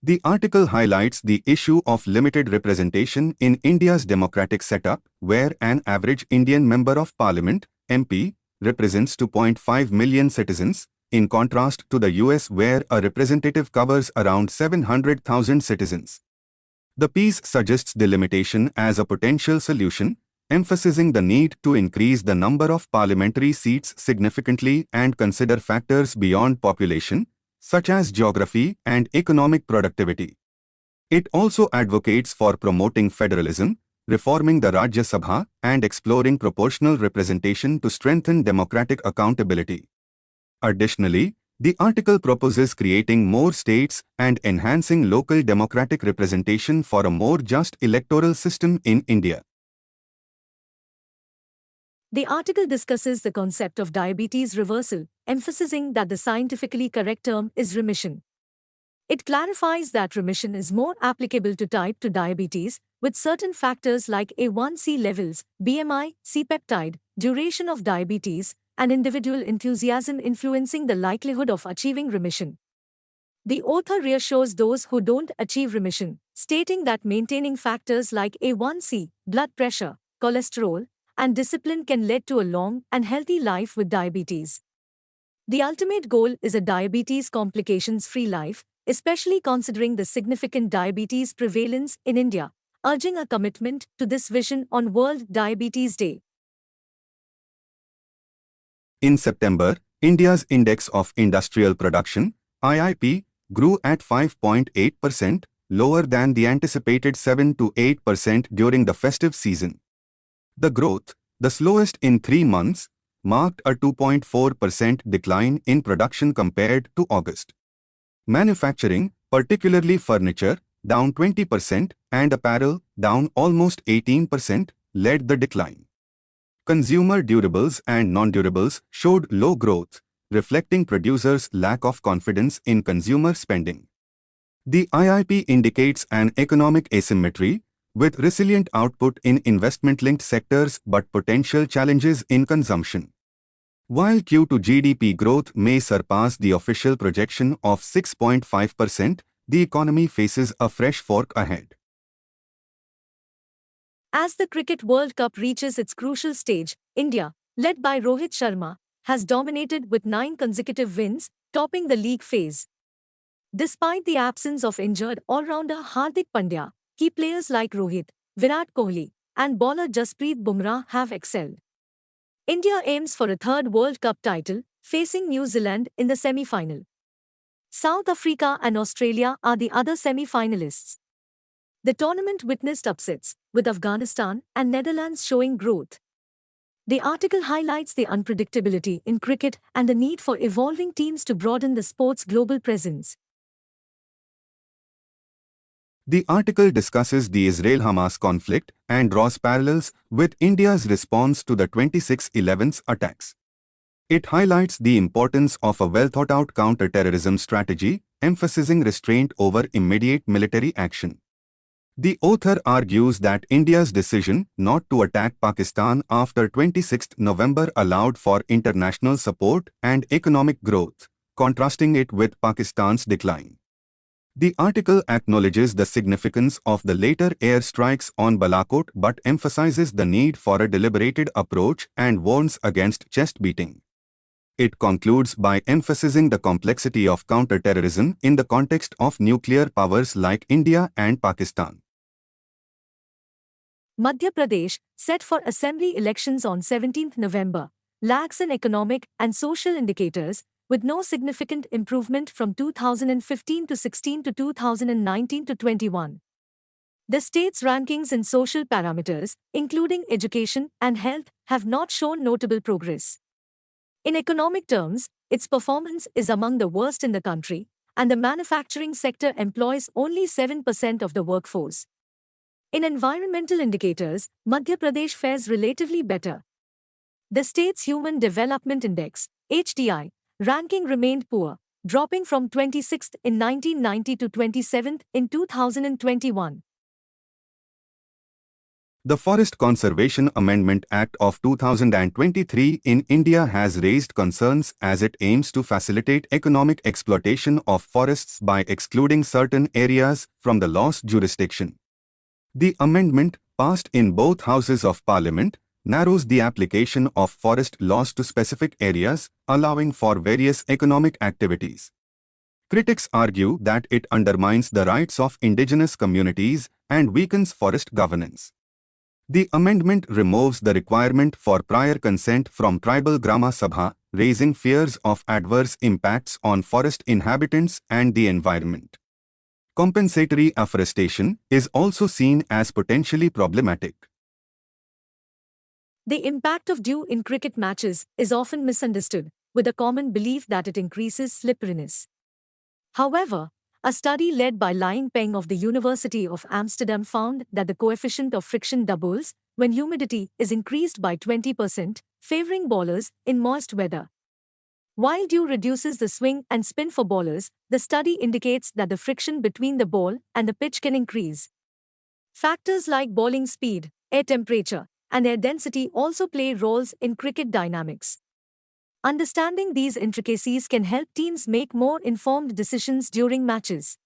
The article highlights the issue of limited representation in India's democratic setup, where an average Indian member of parliament, MP, represents 2.5 million citizens, in contrast to the US where a representative covers around 700,000 citizens. The piece suggests delimitation as a potential solution, emphasizing the need to increase the number of parliamentary seats significantly and consider factors beyond population, such as geography and economic productivity. It also advocates for promoting federalism, reforming the Rajya Sabha, and exploring proportional representation to strengthen democratic accountability. Additionally, the article proposes creating more states and enhancing local democratic representation for a more just electoral system in India. The article discusses the concept of diabetes reversal, emphasizing that the scientifically correct term is remission. It clarifies that remission is more applicable to type 2 diabetes, with certain factors like A1C levels, BMI, C-peptide, duration of diabetes, and individual enthusiasm influencing the likelihood of achieving remission. The author reassures those who don't achieve remission, stating that maintaining factors like A1C, blood pressure, cholesterol, and discipline can lead to a long and healthy life with diabetes. The ultimate goal is a diabetes complications-free life, especially considering the significant diabetes prevalence in India, urging a commitment to this vision on World Diabetes Day. In September, India's Index of Industrial Production, IIP, grew at 5.8%, lower than the anticipated 7 to 8% during the festive season. The growth, the slowest in 3 months, marked a 2.4% decline in production compared to August. Manufacturing, particularly furniture, down 20%, and apparel, down almost 18%, led the decline. Consumer durables and non-durables showed low growth, reflecting producers' lack of confidence in consumer spending. The IIP indicates an economic asymmetry, with resilient output in investment-linked sectors but potential challenges in consumption. While Q2 GDP growth may surpass the official projection of 6.5%, the economy faces a fresh fork ahead. As the Cricket World Cup reaches its crucial stage, India, led by Rohit Sharma, has dominated with 9 consecutive wins, topping the league phase. Despite the absence of injured all-rounder Hardik Pandya, key players like Rohit, Virat Kohli, and bowler Jasprit Bumrah have excelled. India aims for a 3rd World Cup title, facing New Zealand in the semi-final. South Africa and Australia are the other semi-finalists. The tournament witnessed upsets, with Afghanistan and Netherlands showing growth. The article highlights the unpredictability in cricket and the need for evolving teams to broaden the sport's global presence. The article discusses the Israel-Hamas conflict and draws parallels with India's response to the 26/11 attacks. It highlights the importance of a well-thought-out counter-terrorism strategy, emphasizing restraint over immediate military action. The author argues that India's decision not to attack Pakistan after 26 November allowed for international support and economic growth, contrasting it with Pakistan's decline. The article acknowledges the significance of the later airstrikes on Balakot but emphasizes the need for a deliberated approach and warns against chest-beating. It concludes by emphasizing the complexity of counter-terrorism in the context of nuclear powers like India and Pakistan. Madhya Pradesh, set for assembly elections on 17 November, lags in economic and social indicators, with no significant improvement from 2015 to 16 to 2019 to 21. The state's rankings in social parameters, including education and health, have not shown notable progress. In economic terms, its performance is among the worst in the country, and the manufacturing sector employs only 7% of the workforce. In environmental indicators, Madhya Pradesh fares relatively better. The state's Human Development Index, HDI, ranking remained poor, dropping from 26th in 1990 to 27th in 2021. The Forest Conservation Amendment Act of 2023 in India has raised concerns as it aims to facilitate economic exploitation of forests by excluding certain areas from the law's jurisdiction. The amendment, passed in both houses of parliament, narrows the application of forest laws to specific areas, allowing for various economic activities. Critics argue that it undermines the rights of indigenous communities and weakens forest governance. The amendment removes the requirement for prior consent from tribal Grama Sabha, raising fears of adverse impacts on forest inhabitants and the environment. Compensatory afforestation is also seen as potentially problematic. The impact of dew in cricket matches is often misunderstood, with a common belief that it increases slipperiness. However, a study led by Lien Peng of the University of Amsterdam found that the coefficient of friction doubles when humidity is increased by 20%, favoring bowlers in moist weather. While dew reduces the swing and spin for bowlers, the study indicates that the friction between the ball and the pitch can increase. Factors like bowling speed, air temperature, and air density also play roles in cricket dynamics. Understanding these intricacies can help teams make more informed decisions during matches.